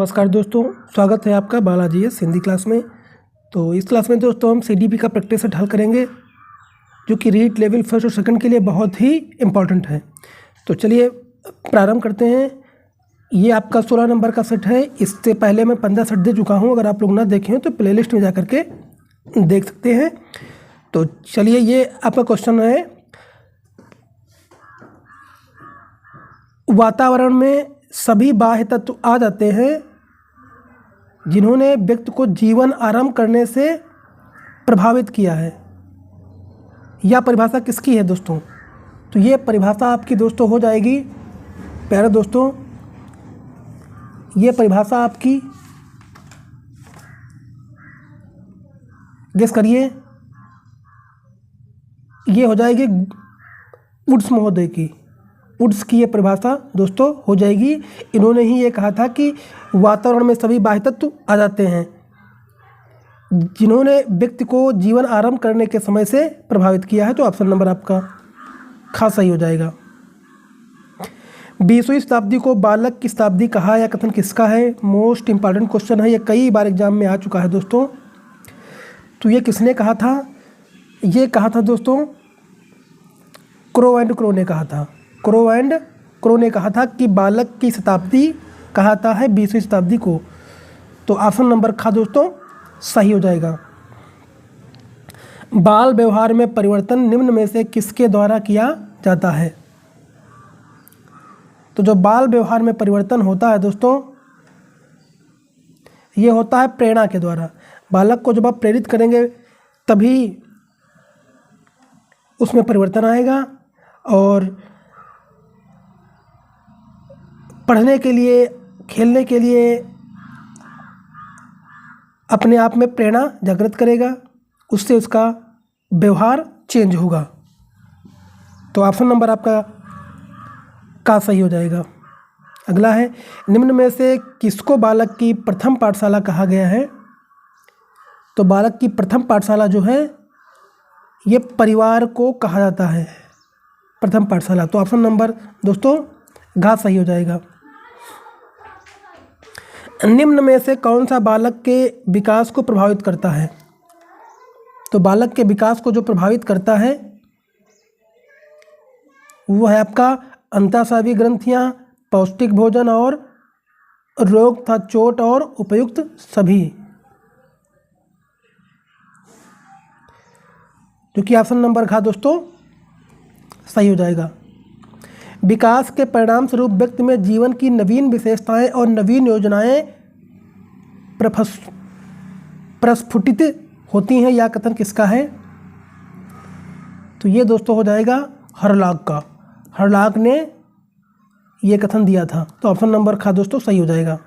नमस्कार दोस्तों, स्वागत है आपका बालाजी एस हिंदी क्लास में। तो इस क्लास में दोस्तों हम सीडीपी का प्रैक्टिस सेट हल करेंगे, जो कि रीट लेवल फर्स्ट और सेकंड के लिए बहुत ही इम्पॉर्टेंट है। तो चलिए प्रारंभ करते हैं। ये आपका 16 नंबर का सेट है। इससे पहले मैं 15 सेट दे चुका हूँ। अगर आप लोग ना देखें हो तो प्लेलिस्ट में जा करके देख सकते हैं। तो चलिए, ये आपका क्वेश्चन है, वातावरण में सभी बाह्य तत्व आ जाते हैं जिन्होंने व्यक्ति को जीवन आरंभ करने से प्रभावित किया है। यह परिभाषा किसकी है दोस्तों? तो ये परिभाषा आपकी दोस्तों हो जाएगी, प्यारे दोस्तों, ये परिभाषा आपकी, गेस करिए, ये हो जाएगी वुड्स महोदय की। वुड्स की ये परिभाषा दोस्तों हो जाएगी। इन्होंने ही ये कहा था कि वातावरण में सभी बाह्य तत्व आ जाते हैं जिन्होंने व्यक्ति को जीवन आरंभ करने के समय से प्रभावित किया है। तो ऑप्शन नंबर आपका खास सही हो जाएगा। 20वीं शताब्दी को बालक की शताब्दी कहा, या कथन किसका है? मोस्ट इंपॉर्टेंट क्वेश्चन है, ये कई बार एग्जाम में आ चुका है दोस्तों। तो ये किसने कहा था? ये कहा था दोस्तों क्रो एंड क्रो ने कहा था। क्रो एंड क्रो ने कहा था कि बालक की शताब्दी कहता है 20वीं शताब्दी को। तो ऑप्शन नंबर खा दोस्तों सही हो जाएगा। बाल व्यवहार में परिवर्तन निम्न में से किसके द्वारा किया जाता है? तो जो बाल व्यवहार में परिवर्तन होता है दोस्तों, ये होता है प्रेरणा के द्वारा। बालक को जब आप प्रेरित करेंगे तभी उसमें परिवर्तन आएगा, और पढ़ने के लिए, खेलने के लिए अपने आप में प्रेरणा जागृत करेगा, उससे उसका व्यवहार चेंज होगा। तो ऑप्शन नंबर आपका का सही हो जाएगा। अगला है, निम्न में से किसको बालक की प्रथम पाठशाला कहा गया है? तो बालक की प्रथम पाठशाला जो है, ये परिवार को कहा जाता है, प्रथम पाठशाला। तो ऑप्शन नंबर दोस्तों घ सही हो जाएगा। निम्न में से कौन सा बालक के विकास को प्रभावित करता है? तो बालक के विकास को जो प्रभावित करता है वो है आपका अंतःस्रावी ग्रंथियां, पौष्टिक भोजन और रोग तथा चोट और उपयुक्त सभी, जो कि ऑप्शन नंबर खा दोस्तों सही हो जाएगा। विकास के परिणाम स्वरूप व्यक्ति में जीवन की नवीन विशेषताएं और नवीन योजनाएं प्रस्फुटित होती हैं। यह कथन किसका है? तो ये दोस्तों हो जाएगा हरलाक का। हरलाक ने ये कथन दिया था। तो ऑप्शन नंबर खा दोस्तों सही हो जाएगा।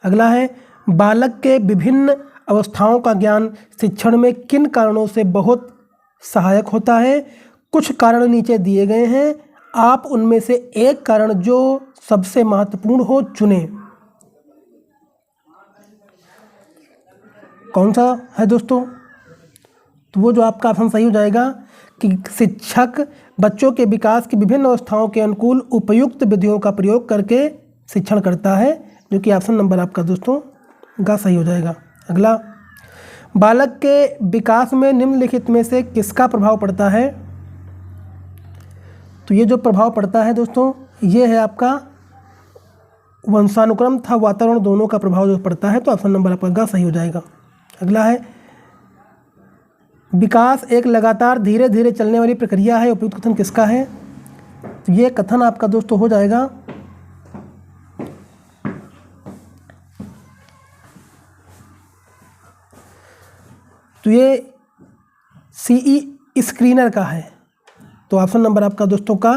अगला है, बालक के विभिन्न अवस्थाओं का ज्ञान शिक्षण में किन कारणों से बहुत सहायक होता है? कुछ कारण नीचे दिए गए हैं, आप उनमें से एक कारण जो सबसे महत्वपूर्ण हो चुने। कौन सा है दोस्तों? तो वो जो आपका ऑप्शन सही हो जाएगा कि शिक्षक बच्चों के विकास की विभिन्न अवस्थाओं के अनुकूल उपयुक्त विधियों का प्रयोग करके शिक्षण करता है, जो कि ऑप्शन नंबर आपका दोस्तों गा सही हो जाएगा। अगला, बालक के विकास में निम्नलिखित में से किसका प्रभाव पड़ता है? तो ये जो प्रभाव पड़ता है दोस्तों, ये है आपका वंशानुक्रम तथा वातावरण दोनों का प्रभाव जो पड़ता है। तो ऑप्शन नंबर आपका गा सही हो जाएगा। अगला है, विकास एक लगातार धीरे धीरे चलने वाली प्रक्रिया है, उपयुक्त कथन किसका है? तो ये कथन आपका दोस्तों हो जाएगा तो ये सीई स्क्रीनर का है। तो ऑप्शन नंबर आपका दोस्तों का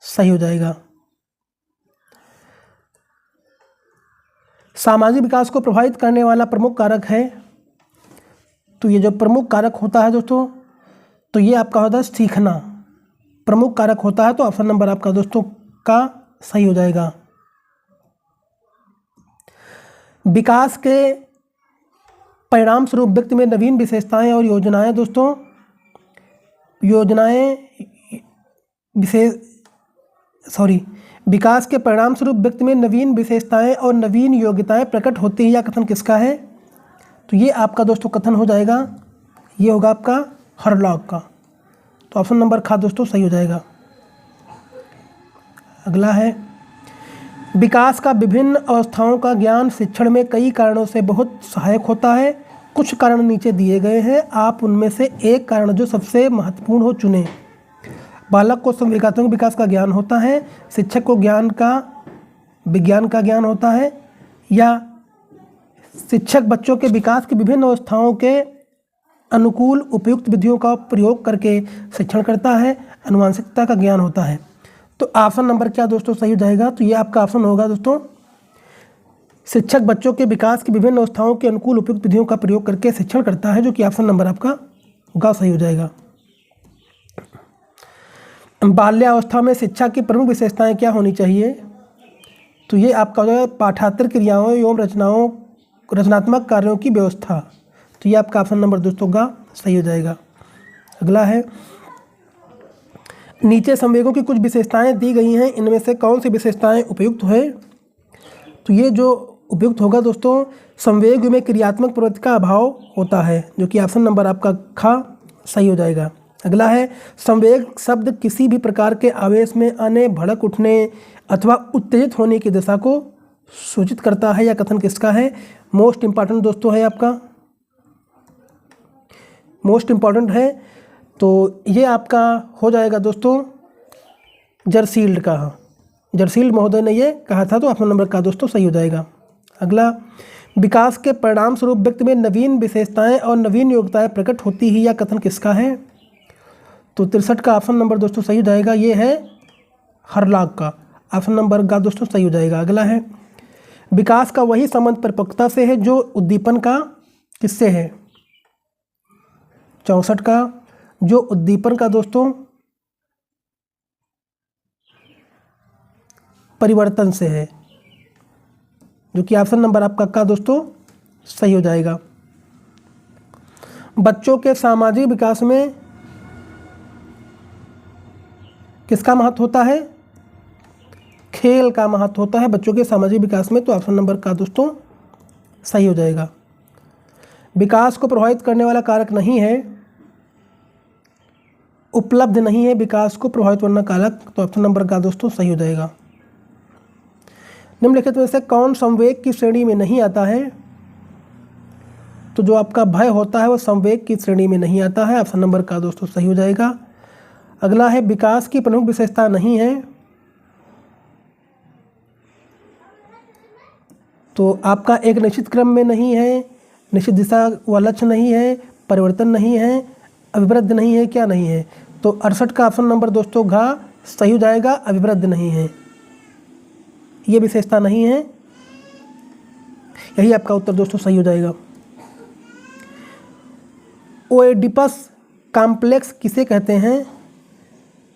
सही हो जाएगा। सामाजिक विकास को प्रभावित करने वाला प्रमुख कारक है। तो ये जो प्रमुख कारक होता है दोस्तों, तो ये आपका होता है सीखना, प्रमुख कारक होता है। तो ऑप्शन नंबर आपका दोस्तों का सही हो जाएगा। विकास के परिणाम स्वरूप व्यक्ति में नवीन विशेषताएं और योजनाएं दोस्तों, योजनाएं विशेष विकास के परिणाम स्वरूप व्यक्ति में नवीन विशेषताएं और नवीन योग्यताएं प्रकट होती हैं, यह कथन किसका है? तो ये आपका दोस्तों कथन हो जाएगा, ये होगा आपका हरलॉग का। तो ऑप्शन नंबर ख दोस्तों सही हो जाएगा। अगला है, विकास का विभिन्न अवस्थाओं का ज्ञान शिक्षण में कई कारणों से बहुत सहायक होता है। कुछ कारण नीचे दिए गए हैं, आप उनमें से एक कारण जो सबसे महत्वपूर्ण हो चुनें। बालक को संवेगात्मक विकास का ज्ञान होता है, शिक्षक को विज्ञान का ज्ञान होता है, या शिक्षक बच्चों के विकास की विभिन्न अवस्थाओं के अनुकूल उपयुक्त विधियों का प्रयोग करके शिक्षण करता है, आनुवंशिकता का ज्ञान होता है। तो ऑप्शन नंबर क्या दोस्तों सही हो जाएगा? तो ये आपका ऑप्शन होगा दोस्तों, शिक्षक बच्चों के विकास की विभिन्न अवस्थाओं के अनुकूल उपयुक्त विधियों का प्रयोग करके शिक्षण करता है, जो कि ऑप्शन नंबर आपका ग सही हो जाएगा। बाल्यावस्था में शिक्षा की प्रमुख विशेषताएं क्या होनी चाहिए? तो ये आपका हो जाएगा पाठांतर क्रियाओं एवं रचनात्मक कार्यों की व्यवस्था। तो ये आपका ऑप्शन नंबर दोस्तों ग सही हो जाएगा। अगला है, नीचे संवेगों की कुछ विशेषताएं दी गई हैं, इनमें से कौन सी विशेषताएं उपयुक्त है? तो ये जो उपयुक्त होगा दोस्तों, संवेग में क्रियात्मक प्रवृत्ति का अभाव होता है, जो कि ऑप्शन नंबर आपका ख सही हो जाएगा। अगला है, संवेग शब्द किसी भी प्रकार के आवेश में आने, भड़क उठने अथवा उत्तेजित होने की दशा को सूचित करता है, या कथन किसका है? मोस्ट इंपॉर्टेंट दोस्तों है आपका, मोस्ट इंपॉर्टेंट है। तो ये आपका हो जाएगा दोस्तों जरसील्ड का, जरसील्ड महोदय ने ये कहा था, तो ऑप्शन नंबर का दोस्तों सही हो जाएगा। अगला, विकास के परिणाम स्वरूप व्यक्ति में नवीन विशेषताएं और नवीन योग्यताएं प्रकट होती ही, या कथन किसका है? तो 63 का ऑप्शन नंबर दोस्तों सही हो जाएगा, ये है हरलॉग का। ऑप्शन नंबर का दोस्तों सही हो जाएगा। अगला है, विकास का वही संबंध परिपक्वता से है जो उद्दीपन का किससे है? 64 का, जो उद्दीपन का दोस्तों परिवर्तन से है, जो कि ऑप्शन नंबर आपका का दोस्तों सही हो जाएगा। बच्चों के सामाजिक विकास में किसका महत्व होता है? खेल का महत्व होता है बच्चों के सामाजिक विकास में, तो ऑप्शन नंबर का दोस्तों सही हो जाएगा। विकास को प्रभावित करने वाला कारक नहीं है, उपलब्ध नहीं है विकास को प्रभावित करना कारक, तो ऑप्शन नंबर का दोस्तों सही हो जाएगा। निम्नलिखित में से कौन संवेग की श्रेणी में नहीं आता है? तो जो आपका भय होता है वो संवेग की श्रेणी में नहीं आता है, ऑप्शन नंबर का दोस्तों सही हो जाएगा। अगला है, विकास की प्रमुख विशेषता नहीं है, तो आपका एक निश्चित क्रम में नहीं है, निश्चित दिशा व लक्ष्य नहीं है, परिवर्तन नहीं है, अभिवृद्ध नहीं है, क्या नहीं है? तो 68 का ऑप्शन नंबर दोस्तों घ सही हो जाएगा, अभिवृद्ध नहीं है, ये विशेषता नहीं है, यही आपका उत्तर दोस्तों सही हो जाएगा। ओएडिपस कॉम्प्लेक्स किसे कहते हैं?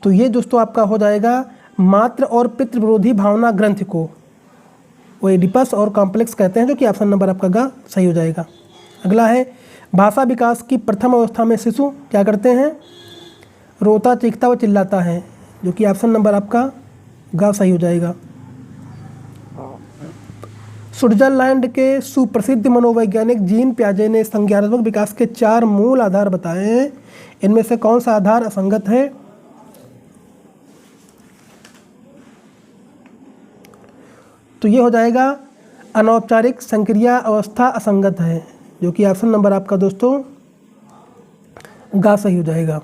तो ये दोस्तों आपका हो जाएगा मातृ और पितृ विरोधी भावना ग्रंथि को ओएडिपस और कॉम्प्लेक्स कहते हैं, जो कि ऑप्शन नंबर आपका ग सही हो जाएगा। अगला है, भाषा विकास की प्रथम अवस्था में शिशु क्या करते हैं? रोता, चीखता व चिल्लाता है, जो कि ऑप्शन नंबर आपका ग सही हो जाएगा। स्विट्जरलैंड के सुप्रसिद्ध मनोवैज्ञानिक जीन पियाजे ने संज्ञानात्मक विकास के 4 मूल आधार बताए हैं, इनमें से कौन सा आधार असंगत है? तो ये हो जाएगा अनौपचारिक संक्रिया अवस्था असंगत है, जो कि ऑप्शन नंबर आपका दोस्तों ग सही हो जाएगा।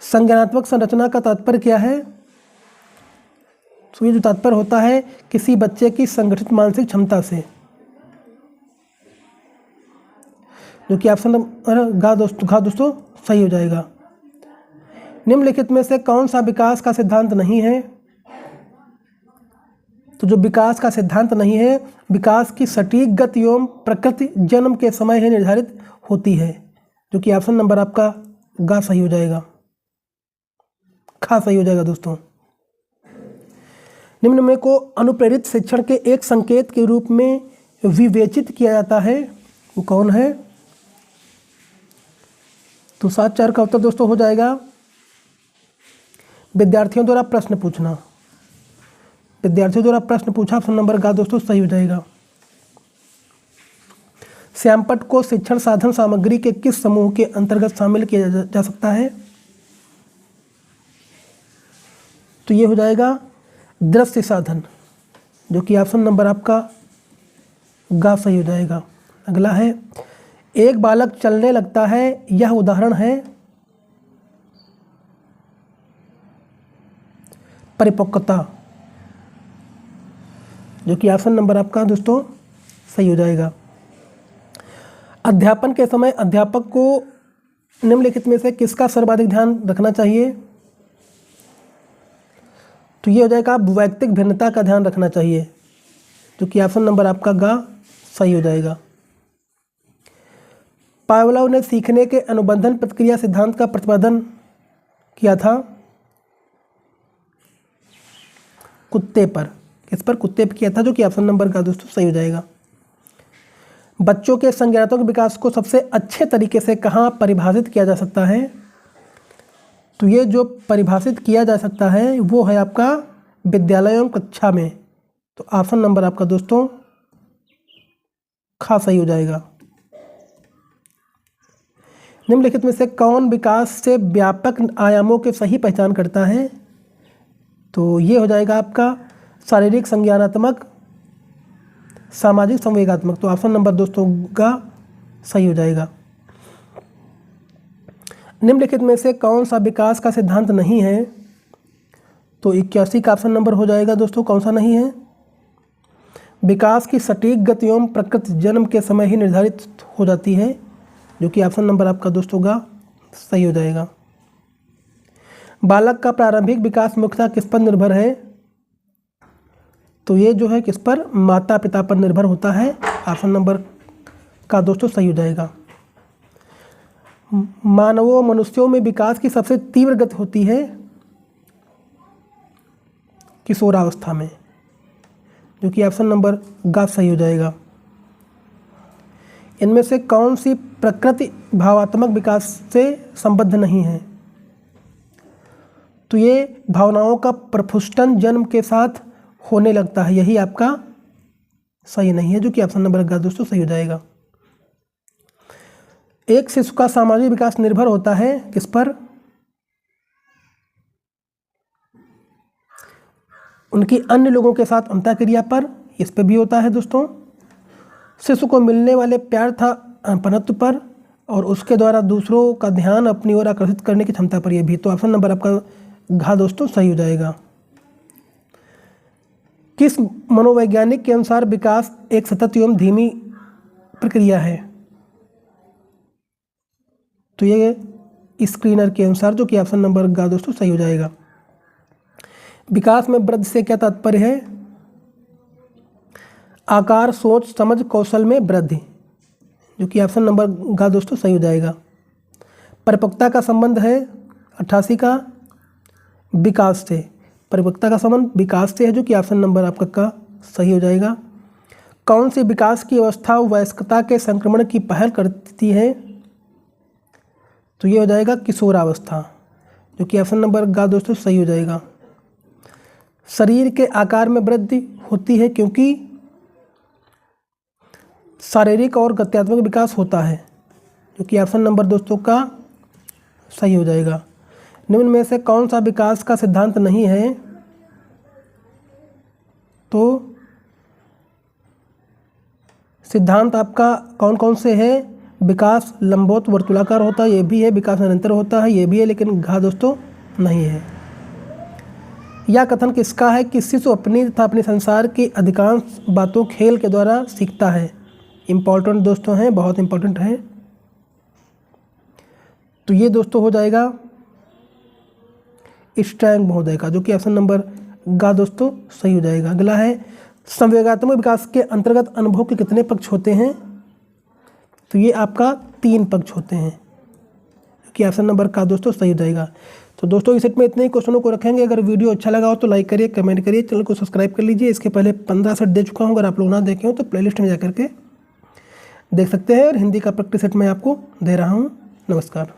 संज्ञानात्मक संरचना का तात्पर्य क्या है? तो ये जो तात्पर्य होता है किसी बच्चे की संगठित मानसिक क्षमता से, जो कि ऑप्शन नंबर ग दोस्तों सही हो जाएगा। निम्नलिखित में से कौन सा विकास का सिद्धांत नहीं है? तो जो विकास का सिद्धांत नहीं है, विकास की सटीक गति एवं प्रकृति जन्म के समय ही निर्धारित होती है, जो कि ऑप्शन नंबर आपका ग सही हो जाएगा, ख सही हो जाएगा दोस्तों। निम्न में को अनुप्रेरित शिक्षण के एक संकेत के रूप में विवेचित किया जाता है, वो कौन है? तो 7/4 का उत्तर दोस्तों हो जाएगा विद्यार्थियों द्वारा प्रश्न पूछना, विद्यार्थियों द्वारा प्रश्न पूछा, ऑप्शन नंबर गा दोस्तों सही हो जाएगा। श्यामपट्ट को शिक्षण साधन सामग्री के किस समूह के अंतर्गत शामिल किया जा सकता है? तो ये हो जाएगा दृश्य साधन, जो कि ऑप्शन नंबर आपका गा सही हो जाएगा। अगला है, एक बालक चलने लगता है, यह उदाहरण है परिपक्वता, जो कि ऑप्शन नंबर आपका दोस्तों सही हो जाएगा। अध्यापन के समय अध्यापक को निम्नलिखित में से किसका सर्वाधिक ध्यान रखना चाहिए? तो ये हो जाएगा वैयक्तिक भिन्नता का ध्यान रखना चाहिए, जो कि ऑप्शन नंबर आपका गा सही हो जाएगा। पावलोव ने सीखने के अनुबंधन प्रतिक्रिया सिद्धांत का प्रतिपादन किया था कुत्ते पर, किस पर? कुत्ते पर किया था, जो कि ऑप्शन नंबर का दोस्तों सही हो जाएगा। बच्चों के संज्ञानात्मक विकास को सबसे अच्छे तरीके से कहाँ परिभाषित किया जा सकता है? तो ये जो परिभाषित किया जा सकता है वो है आपका विद्यालय एवं कक्षा में, तो ऑप्शन नंबर आपका दोस्तों खा सही हो जाएगा। निम्नलिखित में से कौन विकास से व्यापक आयामों के सही पहचान करता है? तो ये हो जाएगा आपका शारीरिक, संज्ञानात्मक, सामाजिक, संवेगात्मक, तो ऑप्शन नंबर दोस्तों का सही हो जाएगा। निम्नलिखित में से कौन सा विकास का सिद्धांत नहीं है? तो 81 का ऑप्शन नंबर हो जाएगा दोस्तों, कौन सा नहीं है? विकास की सटीक गति एवं प्रकृति जन्म के समय ही निर्धारित हो जाती है, जो कि ऑप्शन नंबर आपका दोस्तों का सही हो जाएगा। बालक का प्रारंभिक विकास मुख्यतः किस पर निर्भर है? तो ये जो है किस पर? माता पिता पर निर्भर होता है, ऑप्शन नंबर का दोस्तों सही हो जाएगा। मानवों मनुष्यों में विकास की सबसे तीव्र गति होती है किशोरावस्था में, जो कि ऑप्शन नंबर गा सही हो जाएगा। इनमें से कौन सी प्रकृति भावात्मक विकास से संबद्ध नहीं है? तो ये भावनाओं का प्रफुष्टन जन्म के साथ होने लगता है, यही आपका सही नहीं है, जो कि ऑप्शन नंबर गा दोस्तों सही हो जाएगा। एक शिशु का सामाजिक विकास निर्भर होता है किस पर? उनकी अन्य लोगों के साथ अंतःक्रिया पर, इस पे भी होता है दोस्तों। शिशु को मिलने वाले प्यार था अपनत्व पर, और उसके द्वारा दूसरों का ध्यान अपनी ओर आकर्षित करने की क्षमता पर, यह भी, तो ऑप्शन नंबर आपका घा दोस्तों सही हो जाएगा। किस मनोवैज्ञानिक के अनुसार विकास एक सतत एवं धीमी प्रक्रिया है? तो ये स्क्रीनर के अनुसार, जो कि ऑप्शन नंबर गा दोस्तों सही हो जाएगा। विकास में वृद्धि से क्या तात्पर्य है? आकार, सोच, समझ, कौशल में वृद्धि, जो कि ऑप्शन नंबर गा दोस्तों सही हो जाएगा। परिपक्वता का संबंध है 88 का विकास से, परिपक्वता का संबंध विकास से है, जो कि ऑप्शन नंबर आपका का सही हो जाएगा। कौन सी विकास की अवस्था वयस्कता के संक्रमण की पहल करती है? तो ये हो जाएगा किशोरावस्था, जो कि ऑप्शन नंबर गा दोस्तों सही हो जाएगा। शरीर के आकार में वृद्धि होती है क्योंकि शारीरिक और गत्यात्मक विकास होता है, जो कि ऑप्शन नंबर दोस्तों का सही हो जाएगा। निम्न में से कौन सा विकास का सिद्धांत नहीं है? तो सिद्धांत आपका कौन कौन से है? विकास लंबवत वर्तुलाकार होता है, ये भी है। विकास निरंतर होता है, ये भी है, लेकिन घा दोस्तों नहीं है। यह कथन किसका है कि शिशु अपनी तथा अपने संसार की अधिकांश बातों खेल के द्वारा सीखता है? इम्पॉर्टेंट दोस्तों हैं, बहुत इम्पॉर्टेंट है। तो ये दोस्तों हो जाएगा स्ट्रैंग महोदय का, जो कि ऑप्शन नंबर गा दोस्तों सही हो जाएगा। अगला है, संवेगात्मक विकास के अंतर्गत अनुभव के कितने पक्ष होते हैं? तो ये आपका 3 पक्ष होते हैं, कि ऑप्शन नंबर का दोस्तों सही हो जाएगा। तो दोस्तों इस सेट में इतने ही क्वेश्चनों को रखेंगे। अगर वीडियो अच्छा लगा हो तो लाइक करिए, कमेंट करिए, चैनल को सब्सक्राइब कर लीजिए। इसके पहले 15 सेट दे चुका हूँ, अगर आप लोग ना देखे हो तो प्लेलिस्ट में जाकर के देख सकते हैं। और हिंदी का प्रैक्टिस सेट मैं आपको दे रहा हूँ। नमस्कार।